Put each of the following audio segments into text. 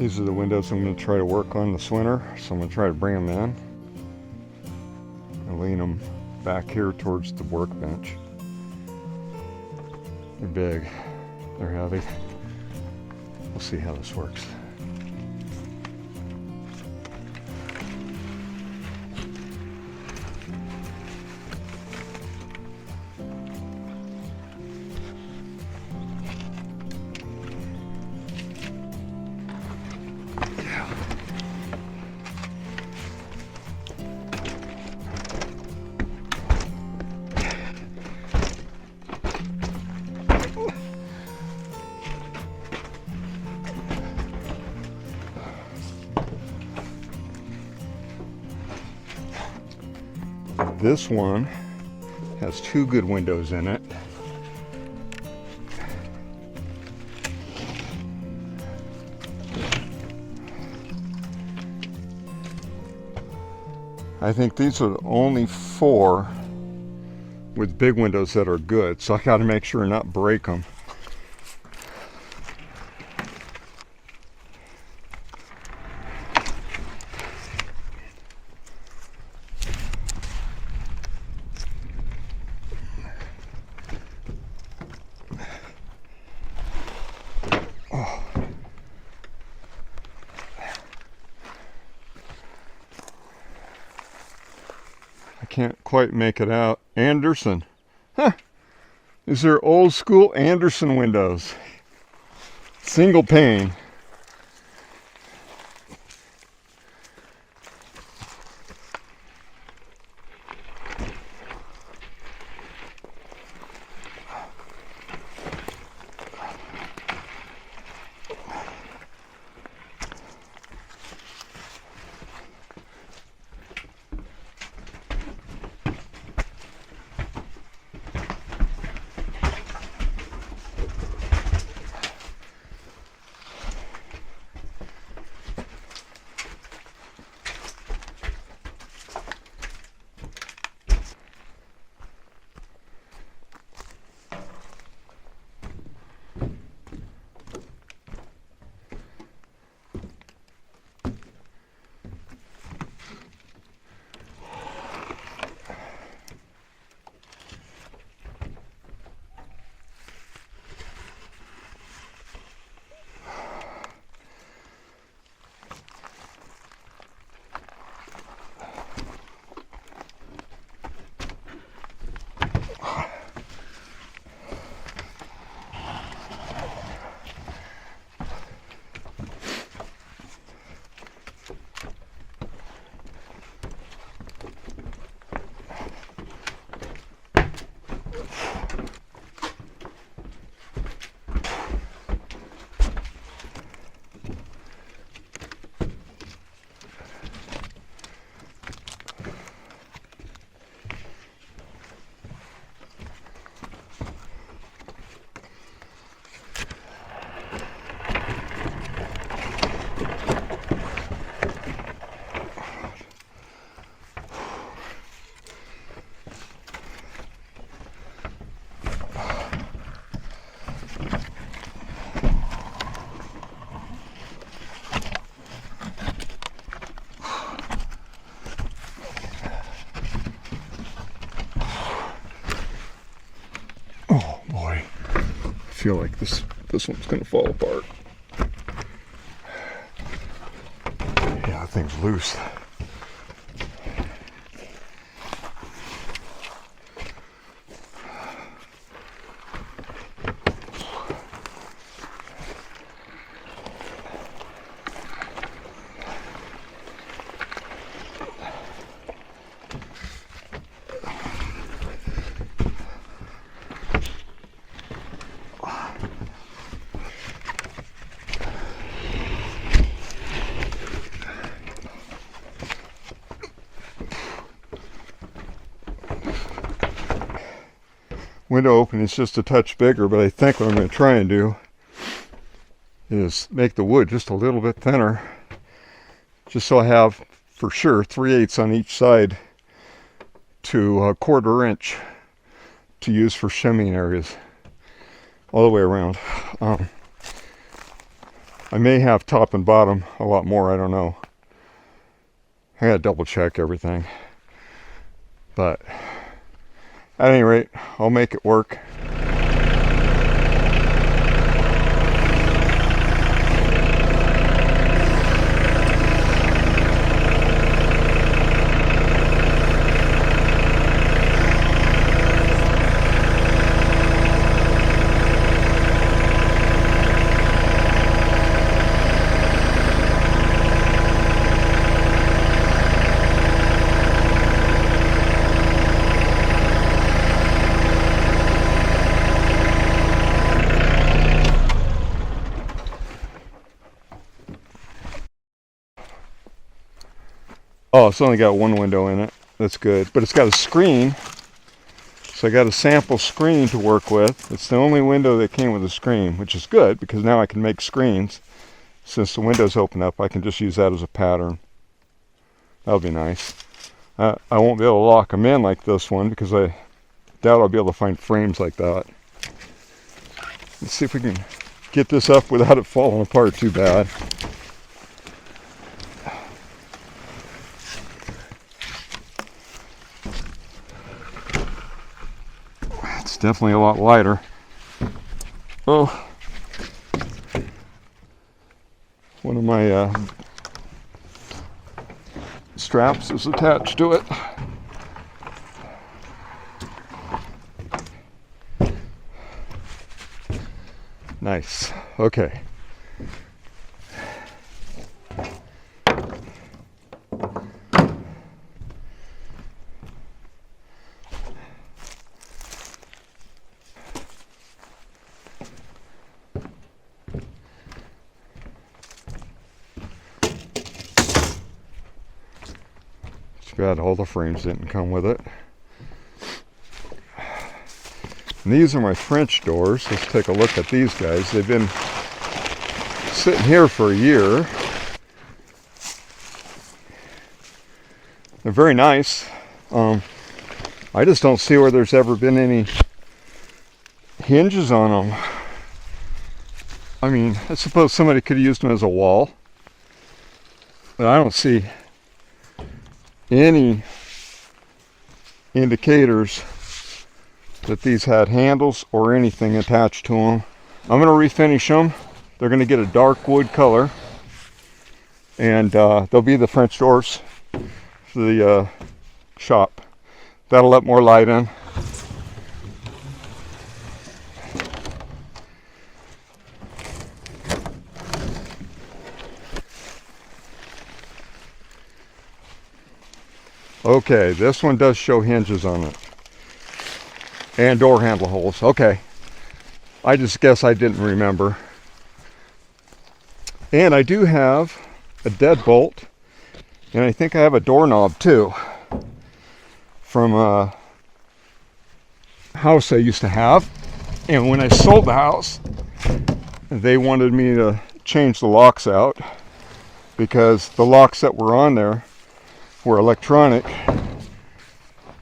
These are the windows I'm going to try to work on this winter, so I'm going to try to bring them in and lean them back here towards the workbench. They're big, they're heavy. We'll see how this works. This one has two good windows in it. I think these are the only four with big windows that are good, so I got to make sure not break them. Can't quite make it out. Anderson. Huh. These are old school Anderson windows. Single pane. I feel like this one's gonna fall apart. Yeah, that thing's loose. Window opening is just a touch bigger, but I think what I'm going to try and do is make the wood just a little bit thinner, just so I have for sure 3/8 on each side to a 1/4 inch to use for shimming areas all the way around. I may have top and bottom a lot more, I don't know. I gotta double check everything. But at any rate, I'll make it work. Oh, it's only got one window in it. That's good. But it's got a screen. So I got a sample screen to work with. It's the only window that came with a screen, which is good because now I can make screens. Since the windows open up, I can just use that as a pattern. That'll be nice. I won't be able to lock them in like this one because I doubt I'll be able to find frames like that. Let's see if we can get this up without it falling apart too bad. It's definitely a lot lighter. Oh, one of my straps is attached to it. Nice. Okay. Too bad all the frames didn't come with it. And these are my French doors. Let's take a look at these guys. They've been sitting here for a year. They're very nice. I just don't see where there's ever been any hinges on them. I mean, I suppose somebody could have used them as a wall, but I don't see any indicators that these had handles or anything attached to them. I'm going to refinish them. They're going to get a dark wood color, and they'll be the French doors for the shop. That'll let more light in. Okay, this one does show hinges on it. And door handle holes. Okay. I just guess I didn't remember. And I do have a deadbolt. And I think I have a doorknob too. From a house I used to have. And when I sold the house, they wanted me to change the locks out. Because the locks that were on there were electronic.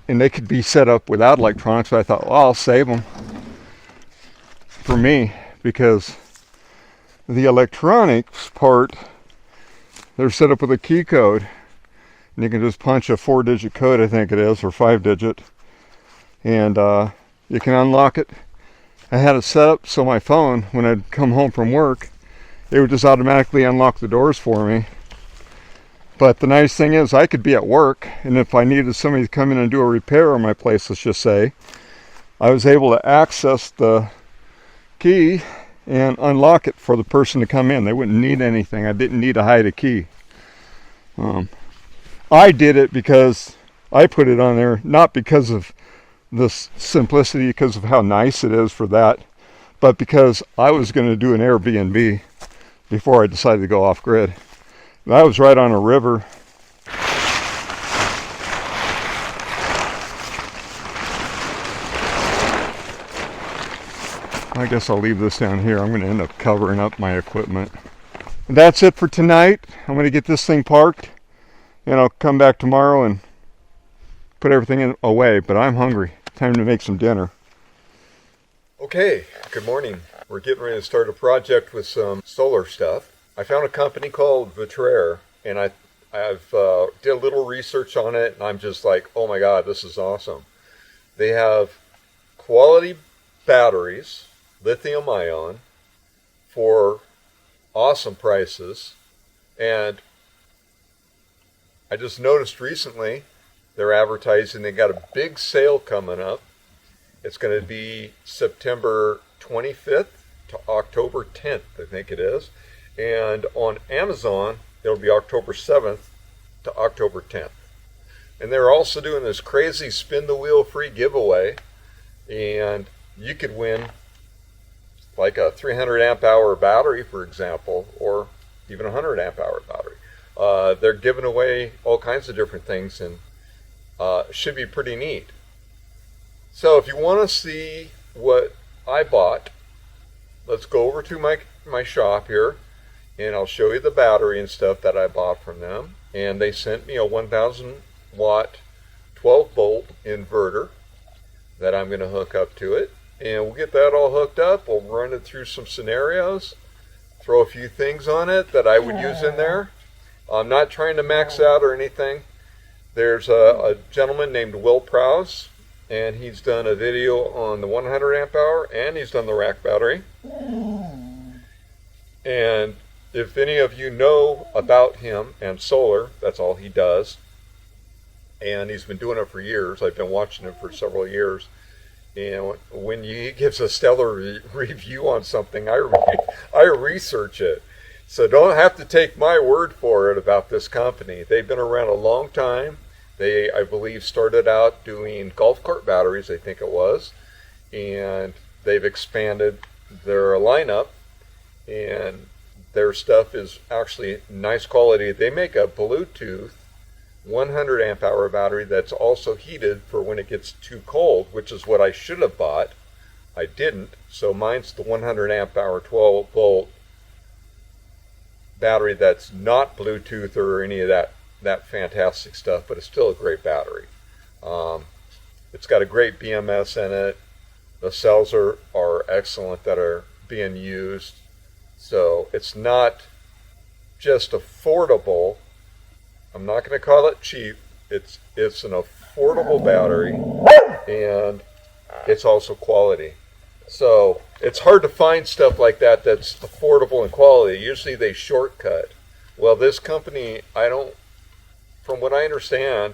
And they could be set up without electronics, but I thought, well, I'll save them for me, because the electronics part, they're set up with a key code, and you can just punch a 4-digit code, I think it is, or 5-digit, and you can unlock it. I had it set up so my phone, when I'd come home from work, it would just automatically unlock the doors for me. But the nice thing is I could be at work, and if I needed somebody to come in and do a repair on my place, let's just say, I was able to access the key and unlock it for the person to come in. They wouldn't need anything. I didn't need to hide a key. I did it because I put it on there, not because of the simplicity, because of how nice it is for that, but because I was going to do an Airbnb before I decided to go off grid. I was right on a river. I guess I'll leave this down here. I'm going to end up covering up my equipment. And that's it for tonight. I'm going to get this thing parked, and I'll come back tomorrow and put everything away. But I'm hungry. Time to make some dinner. Okay, good morning. We're getting ready to start a project with some solar stuff. I found a company called VATRER, and I've did a little research on it, and I'm just like, oh my God, this is awesome. They have quality batteries, lithium ion, for awesome prices. And I just noticed recently they're advertising they got a big sale coming up. It's going to be September 25th to October 10th, I think it is. And on Amazon, it'll be October 7th to October 10th. And they're also doing this crazy spin the wheel free giveaway. And you could win like a 300 amp hour battery, for example, or even a 100 amp hour battery. They're giving away all kinds of different things, and it should be pretty neat. So if you want to see what I bought, let's go over to my shop here, and I'll show you the battery and stuff that I bought from them. And they sent me a 1000 watt 12 volt inverter that I'm going to hook up to it. And we'll get that all hooked up. We'll run it through some scenarios, throw a few things on it that I would use in there. I'm not trying to max out or anything. There's a gentleman named Will Prowse, and he's done a video on the 100 amp hour, and he's done the rack battery. And if any of you know about him and solar, that's all he does. And he's been doing it for years. I've been watching him for several years. And when he gives a stellar review on something, I research it. So don't have to take my word for it about this company. They've been around a long time. They, I believe, started out doing golf cart batteries, I think it was. And they've expanded their lineup. And their stuff is actually nice quality. They make a Bluetooth 100 amp hour battery that's also heated for when it gets too cold, which is what I should have bought. I didn't. So mine's the 100 amp hour 12 volt battery that's not Bluetooth or any of that fantastic stuff, but it's still a great battery. It's got a great BMS in it. The cells are excellent that are being used. So it's not just affordable. I'm not going to call it cheap. It's an affordable battery, and it's also quality. So it's hard to find stuff like that that's affordable and quality. Usually they shortcut. Well, this company, from what I understand,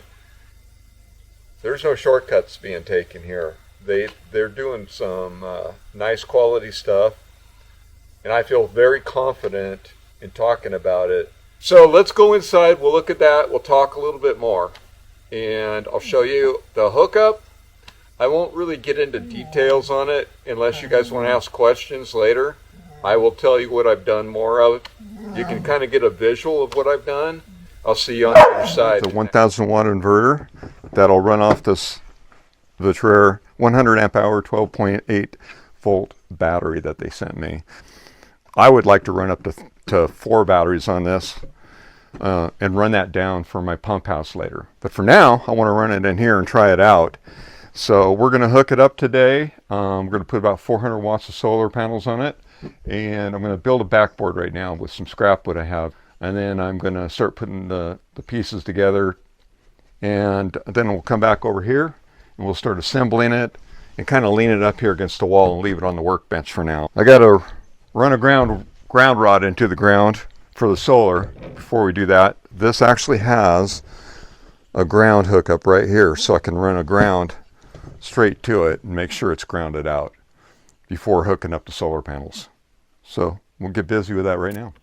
there's no shortcuts being taken here. They're doing some nice quality stuff, and I feel very confident in talking about it. So let's go inside, we'll look at that, we'll talk a little bit more, and I'll show you the hookup. I won't really get into details on it unless you guys want to ask questions later. I will tell you what I've done more of. You can kind of get a visual of what I've done. I'll see you on the other side. The 1000 watt inverter that'll run off this VATRER 100 amp hour 12.8 volt battery that they sent me. I would like to run up to 4 batteries on this and run that down for my pump house later. But for now, I want to run it in here and try it out. So we're going to hook it up today. We're going to put about 400 watts of solar panels on it. And I'm going to build a backboard right now with some scrap wood I have. And then I'm going to start putting the pieces together. And then we'll come back over here and we'll start assembling it and kind of lean it up here against the wall and leave it on the workbench for now. I got to run a ground rod into the ground for the solar. Before we do that, this actually has a ground hookup right here, so I can run a ground straight to it and make sure it's grounded out before hooking up the solar panels. So we'll get busy with that right now.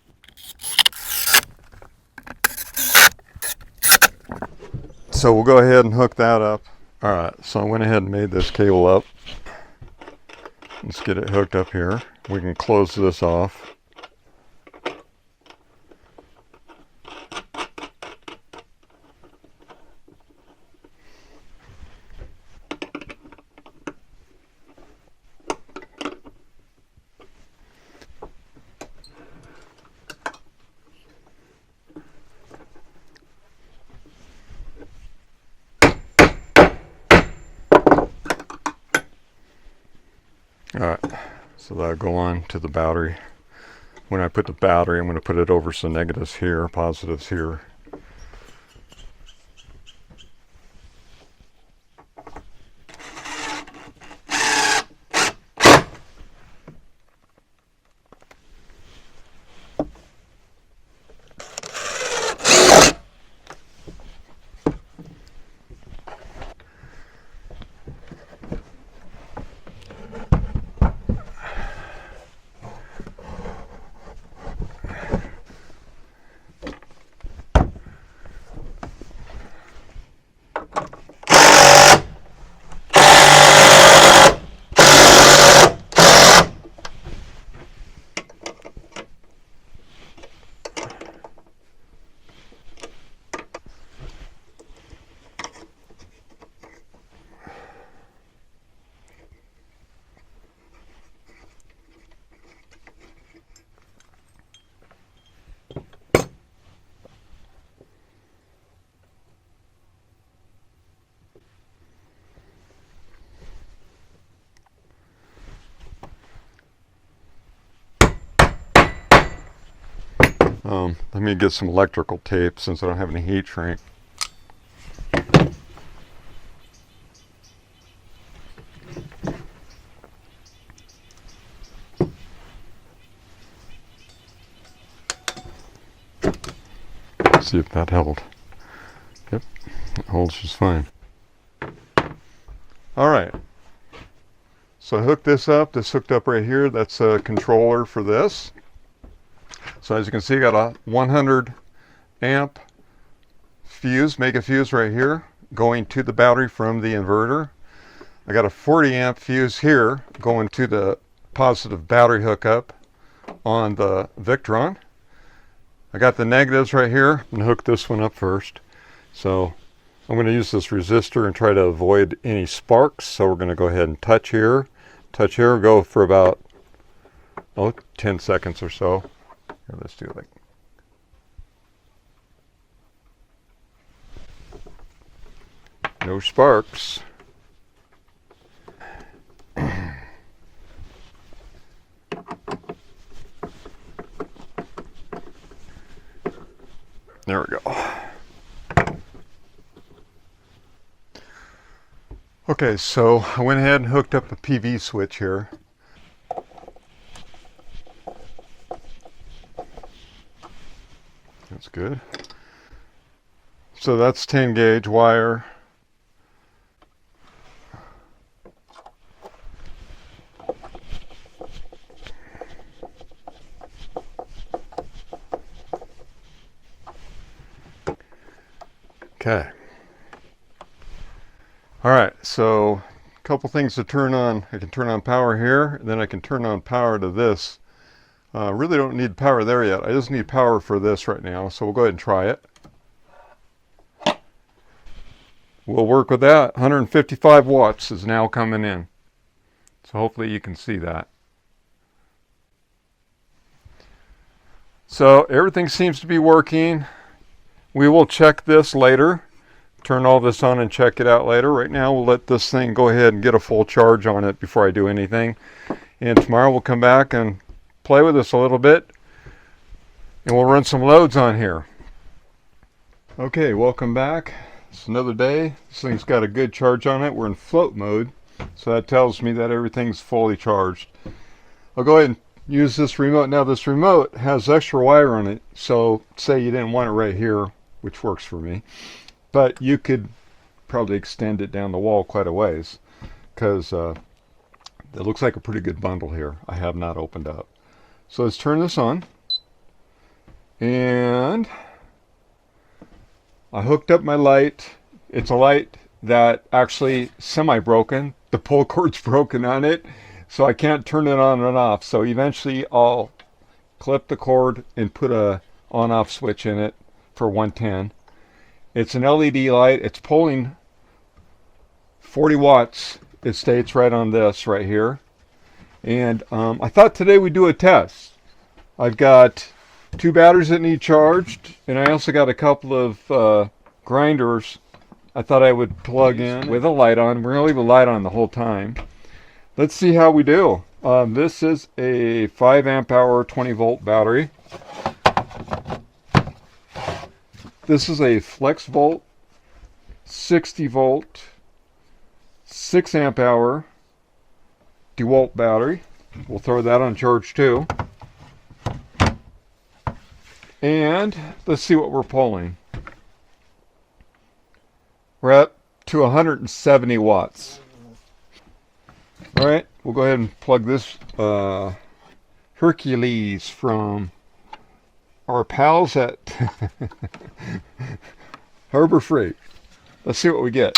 So we'll go ahead and hook that up. All right, so I went ahead and made this cable up. Let's get it hooked up here. We can close this off. All right, so that'll go on to the battery. when I put the battery, I'm going to put it over some negatives here, positives here. Let me get some electrical tape since I don't have any heat shrink. Let's see if that held. Yep, it holds just fine. Alright, so I hooked this up. This hooked up right here. That's a controller for this. So as you can see, I got a 100 amp fuse, mega fuse right here, going to the battery from the inverter. I got a 40 amp fuse here going to the positive battery hookup on the Victron. I got the negatives right here. I'm gonna hook this one up first. So I'm gonna use this resistor and try to avoid any sparks. So we're gonna go ahead and touch here, go for about 10 seconds or so. Here, let's do like no sparks. There we go. Okay, so I went ahead and hooked up a PV switch here. That's good. So that's 10 gauge wire. Okay. All right, so a couple things to turn on. I can turn on power here, and then I can turn on power to this. Really don't need power there yet. I just need power for this right now, so we'll go ahead and try it. We'll work with that. 155 watts is now coming in. So hopefully you can see that. So everything seems to be working. We will check this later. Turn all this on and check it out later. Right now we'll let this thing go ahead and get a full charge on it before I do anything. And tomorrow we'll come back and play with this a little bit, and we'll run some loads on here. Okay, welcome back. It's another day. This thing's got a good charge on it. We're in float mode, so that tells me that everything's fully charged. I'll go ahead and use this remote. Now this remote has extra wire on it, so say you didn't want it right here, which works for me, but you could probably extend it down the wall quite a ways, because it looks like a pretty good bundle here. I have not opened up. So let's turn this on, and I hooked up my light. It's a light that actually semi-broken. The pull cord's broken on it, so I can't turn it on and off. So eventually I'll clip the cord and put a on-off switch in it for 110. It's an LED light. It's pulling 40 watts. It states right on this right here. And I thought today we'd do a test. I've got 2 batteries that need charged, and I also got a couple of grinders I thought I would plug in with a light on. We're going to leave a light on the whole time. Let's see how we do. This is a 5 amp hour 20 volt battery. This is a flex volt 60 volt 6 amp hour DeWalt battery. We'll throw that on charge too. And let's see what we're pulling. We're up to 170 watts. All right, we'll go ahead and plug this Hercules from our pals at Harbor Freight. Let's see what we get.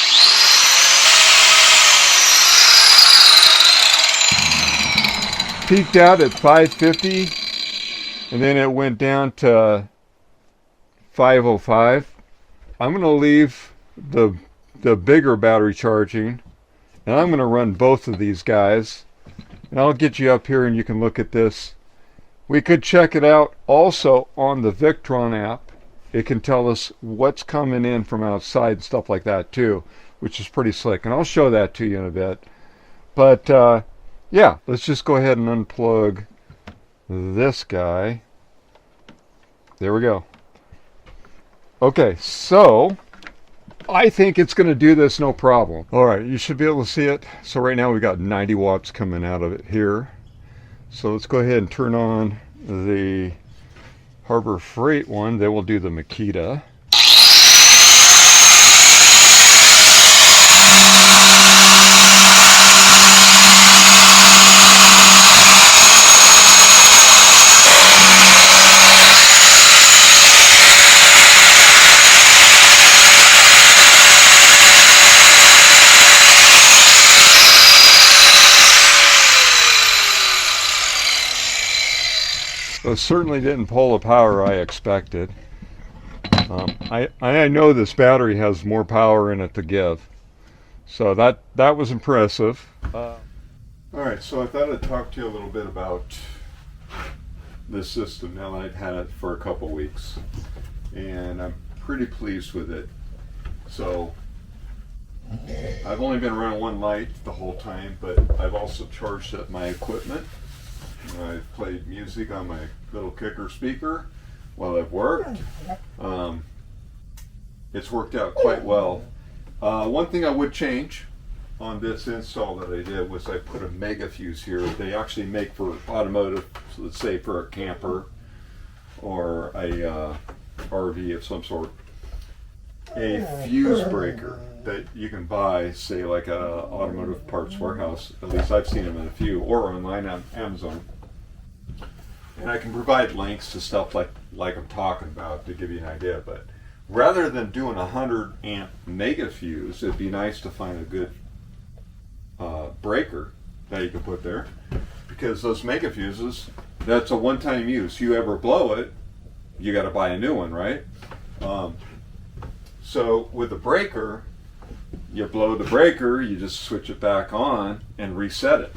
Peaked out at 550, and then it went down to 505. I'm going to leave the bigger battery charging, and I'm going to run both of these guys, and I'll get you up here and you can look at this. We could check it out also on the Victron app. It can tell us what's coming in from outside and stuff like that too, which is pretty slick, and I'll show that to you in a bit. But yeah, let's just go ahead and unplug this guy. There we go. Okay, so I think it's going to do this no problem. All right, you should be able to see it. So right now we've got 90 watts coming out of it here. So let's go ahead and turn on the Harbor Freight one. Then we'll do the Makita. It certainly didn't pull the power I expected. I know this battery has more power in it to give, so that was impressive. All right, so I thought I'd talk to you a little bit about this system now that I've had it for a couple weeks, and I'm pretty pleased with it. So I've only been running one light the whole time, but I've also charged up my equipment. I've played music on my little kicker speaker while I've worked. It's worked out quite well. One thing I would change on this install that I did was I put a mega fuse here. They actually make for automotive, so let's say for a camper or a RV of some sort, a fuse breaker that you can buy, say like a automotive parts warehouse. At least I've seen them in a few, or online on Amazon. And I can provide links to stuff like I'm talking about to give you an idea. But rather than doing a 100 amp mega fuse, it'd be nice to find a good breaker that you can put there, because those mega fuses, that's a one-time use. You ever blow it, you got to buy a new one, right? So with the breaker, you blow the breaker, you just switch it back on and reset it.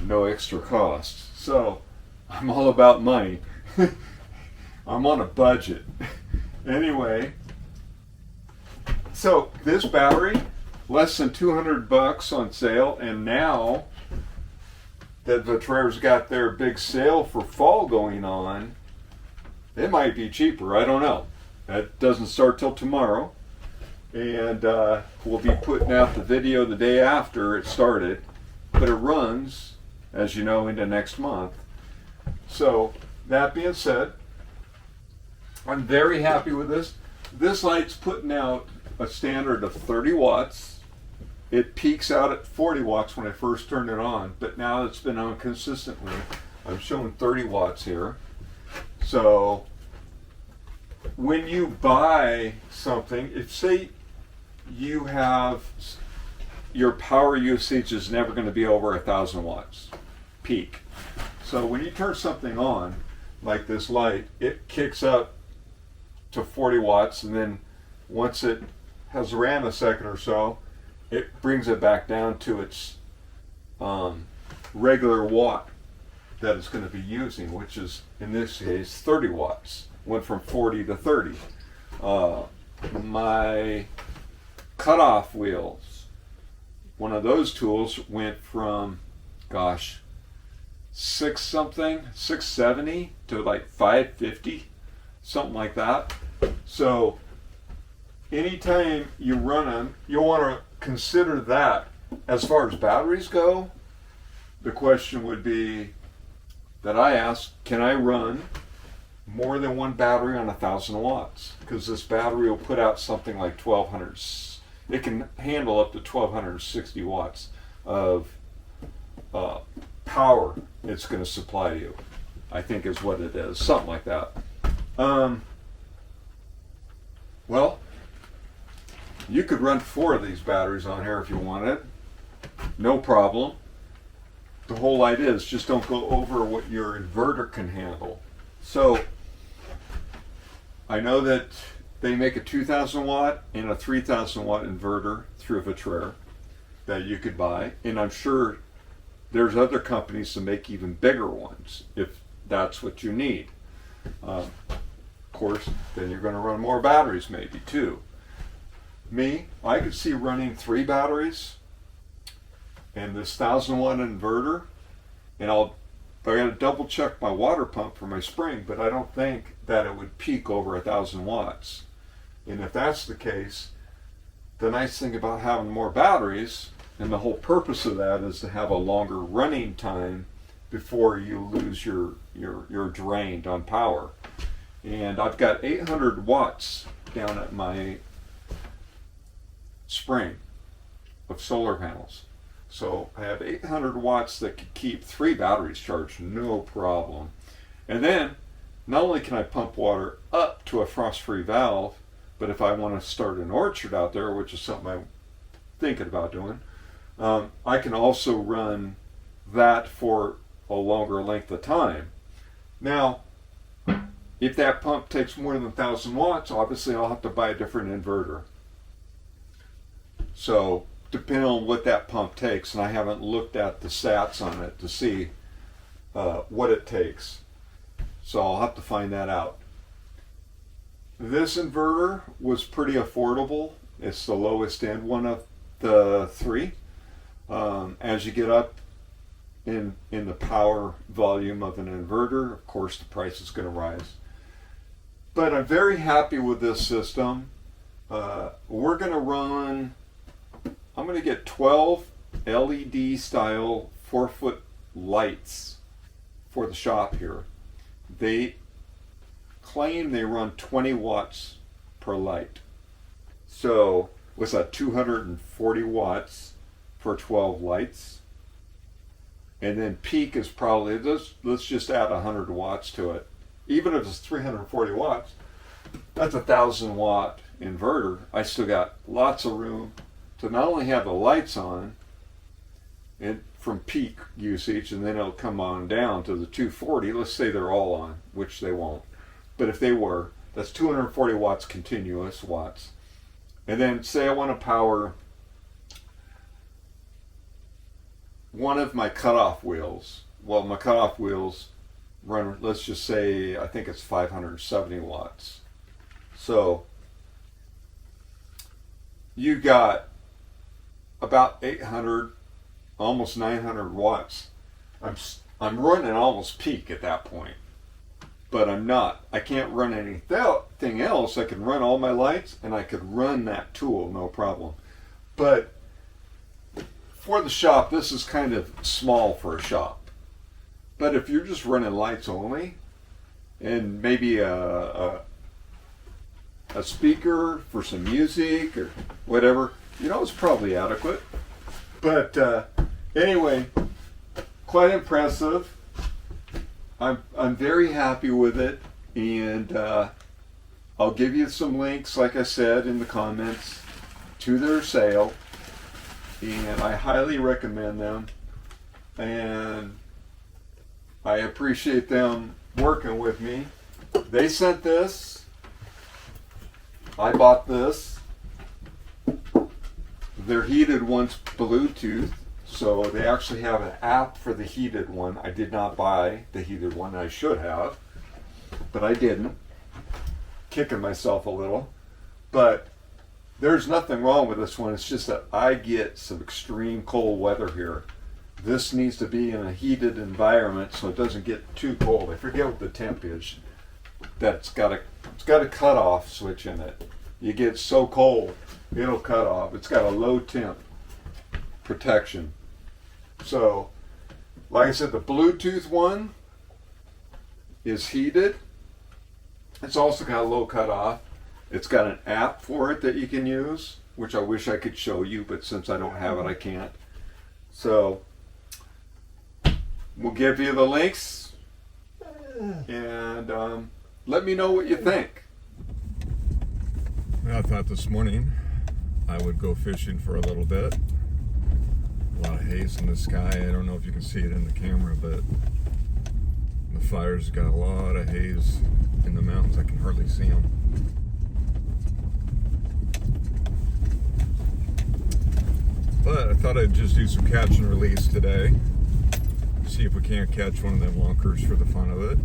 No extra cost. So I'm all about money. I'm on a budget. Anyway, so this battery, less than $200 on sale, and now that VATRER's got their big sale for fall going on, it might be cheaper. I don't know. That doesn't start till tomorrow, and we'll be putting out the video the day after it started, but it runs, as you know, into next month. So that being said, I'm very happy with this. This light's putting out a standard of 30 watts. It peaks out at 40 watts when I first turned it on, but now it's been on consistently. I'm showing 30 watts here. So when you buy something, if say you have, your power usage is never going to be over 1,000 watts peak. So when you turn something on, like this light, it kicks up to 40 watts, and then once it has ran a second or so, it brings it back down to its regular watt that it's going to be using, which is, in this case, 30 watts. Went from 40 to 30. My cutoff wheels, one of those tools went from, gosh, six something, 670 to like 550, something like that. So anytime you run them, you'll want to consider that. As far as batteries go, the question would be that I ask, can I run more than one battery on 1,000 watts? Because this battery will put out something like 1,200. It can handle up to 1,260 watts of power it's going to supply you, I think is what it is, something like that. Well, you could run 4 of these batteries on here if you wanted, no problem. The whole idea is just don't go over what your inverter can handle. So I know that they make a 2,000 watt and a 3,000 watt inverter through VATRER that you could buy, and I'm sure there's other companies that make even bigger ones if that's what you need. Of course, then you're going to run more batteries maybe too. Me, I could see running 3 batteries and this 1,000 watt inverter, and I got to double check my water pump for my spring, but I don't think that it would peak over 1,000 watts. And if that's the case, the nice thing about having more batteries, and the whole purpose of that is to have a longer running time before you lose your drained on power. And I've got 800 watts down at my spring of solar panels. So I have 800 watts that could keep 3 batteries charged, no problem. And then not only can I pump water up to a frost-free valve, but if I want to start an orchard out there, which is something I'm thinking about doing, I can also run that for a longer length of time. Now, if that pump takes more than 1,000 watts, obviously I'll have to buy a different inverter. So, depending on what that pump takes, and I haven't looked at the stats on it to see what it takes. So I'll have to find that out. This inverter was pretty affordable. It's the lowest end one of the 3. As you get up in the power volume of an inverter, of course the price is going to rise. But I'm very happy with this system. We're going to run, I'm going to get 12 LED style 4-foot lights for the shop here. They claim they run 20 watts per light. So what's that, 240 watts for 12 lights? And then peak is probably, let's just add 100 watts to it. Even if it's 340 watts, that's a 1,000 watt inverter. I still got lots of room to not only have the lights on and from peak usage, and then it'll come on down to the 240. Let's say they're all on, which they won't. But if they were, that's 240 watts continuous watts. And then say I want to power one of my cutoff wheels. Well, my cutoff wheels run, let's just say, I think it's 570 watts. So you got about 800, almost 900 watts. I'm running almost peak at that point, but I'm not. I can't run anything else. I can run all my lights and I could run that tool, no problem. But for the shop, this is kind of small for a shop. But if you're just running lights only, and maybe a speaker for some music or whatever, it's probably adequate. But anyway, quite impressive. I'm very happy with it, and I'll give you some links, like I said, in the comments to their sale, and I highly recommend them, and I appreciate them working with me. They sent this. I bought this. Their heated one's Bluetooth, so they actually have an app for the heated one. I did not buy the heated one. I should have, but I didn't. Kicking myself a little. But there's nothing wrong with this one. It's just that I get some extreme cold weather here. This needs to be in a heated environment so it doesn't get too cold. I forget what the temp is. It's got a cutoff switch in it. You get so cold, it'll cut off. It's got a low temp protection. So, like I said, the Bluetooth one is heated. It's also got a low cutoff. It's got an app for it that you can use, which I wish I could show you, but since I don't have it, I can't. So, we'll give you the links, and let me know what you think. I thought this morning I would go fishing for a little bit. A lot of haze in the sky. I don't know if you can see it in the camera, but the fire's got a lot of haze in the mountains. I can hardly see them. But I thought I'd just do some catch and release today. See if we can't catch one of them lunkers for the fun of it.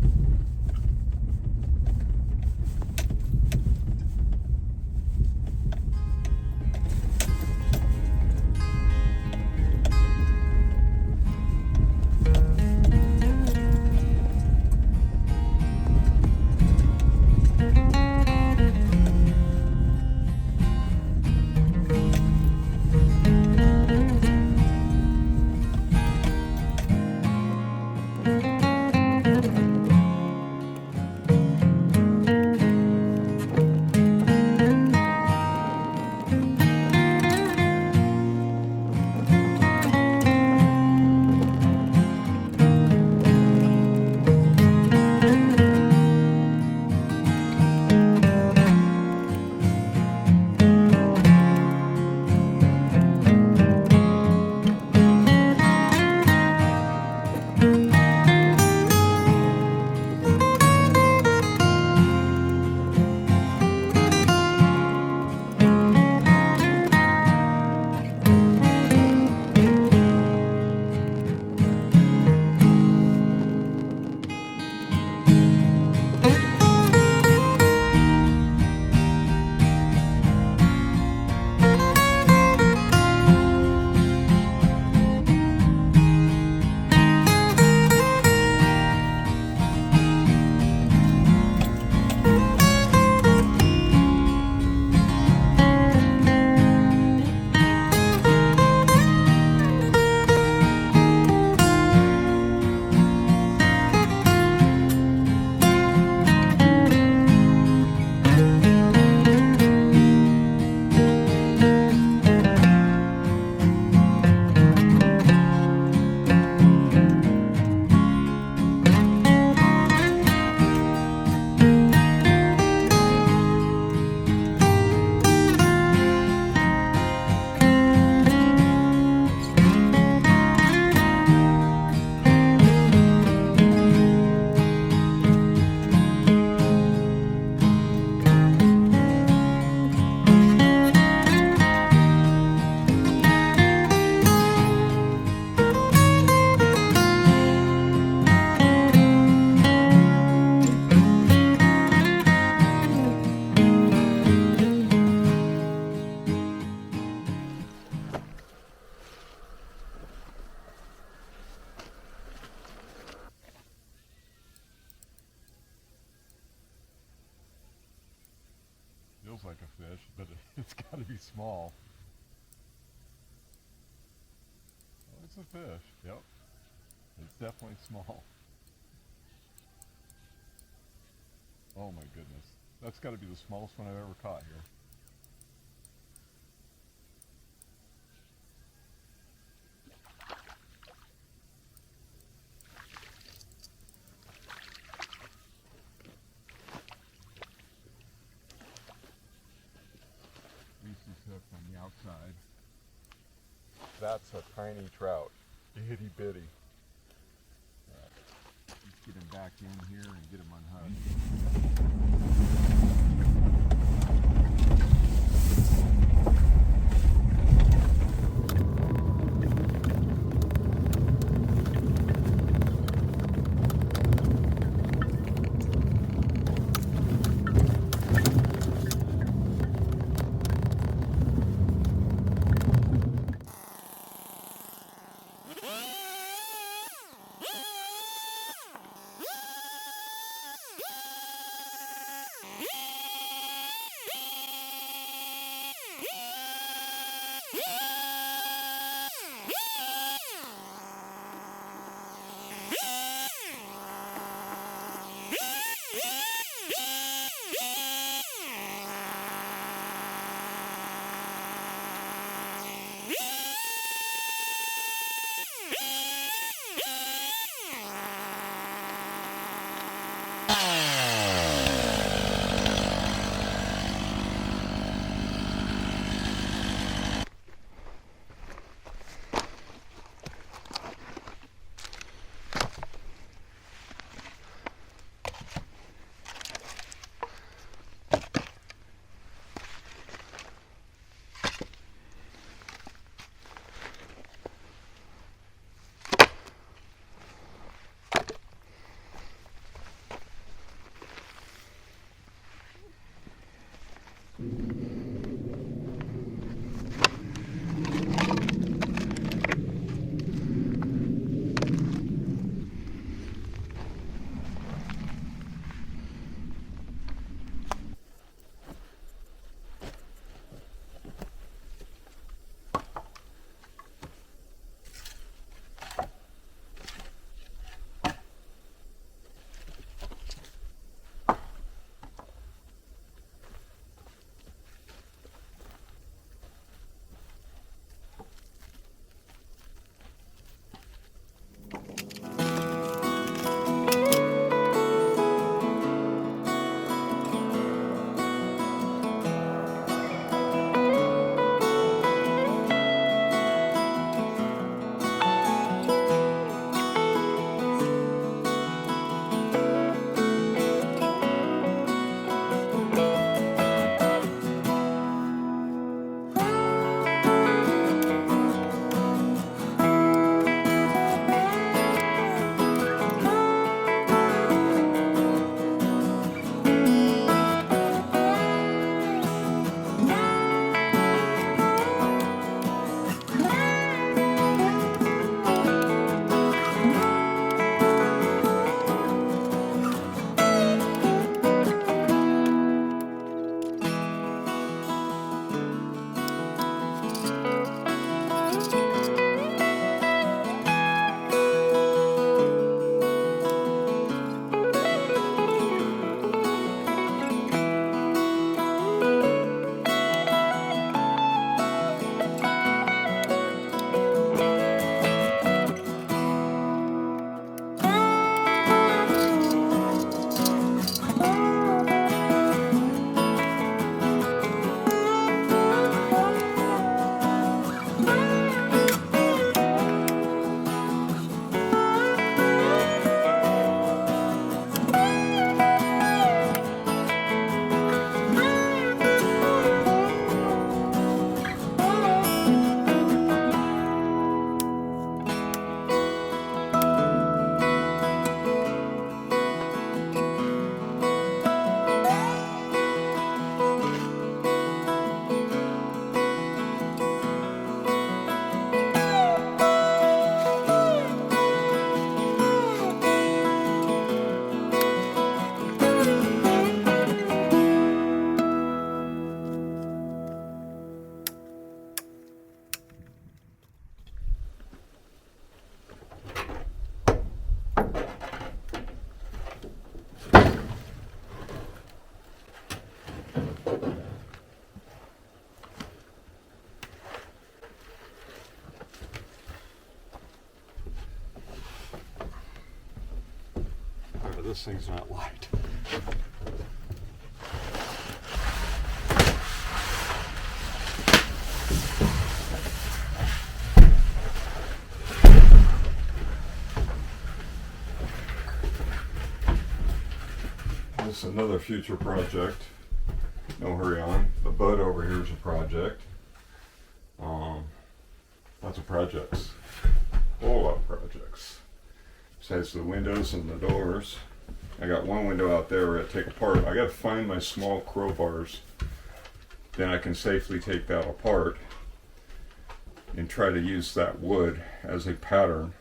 Feels like a fish, but it's got to be small. Oh, it's a fish. Yep. It's definitely small. Oh my goodness. That's got to be the smallest one I've ever caught here. Hooked on the outside. That's a tiny trout, itty bitty. Let's get him back in here and get him unhooked. this thing's not light. This is another future project. No hurry on. The bud over here is a project. Lots of projects. A whole lot of projects. Besides the windows and the doors. I got one window out there where I take apart. I got to find my small crowbars. Then I can safely take that apart and try to use that wood as a pattern.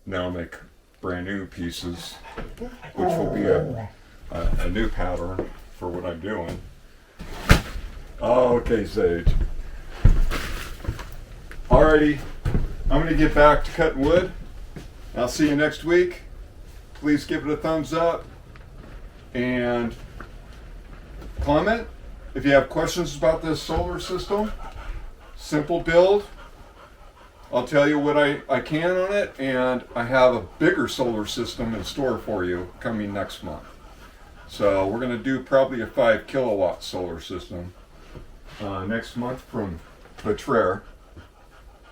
Then I'll make brand new pieces, which will be a new pattern for what I'm doing. Okay, Sage. Alrighty, I'm going to get back to cutting wood. I'll see you next week. Please give it a thumbs up and comment if you have questions about this solar system. Simple build. I'll tell you what I can on it, and I have a bigger solar system in store for you coming next month. So we're going to do probably a 5 kilowatt solar system next month from VATRER,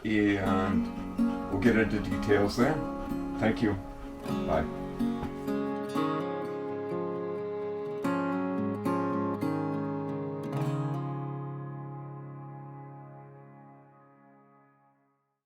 and we'll get into details then. Thank you. Bye.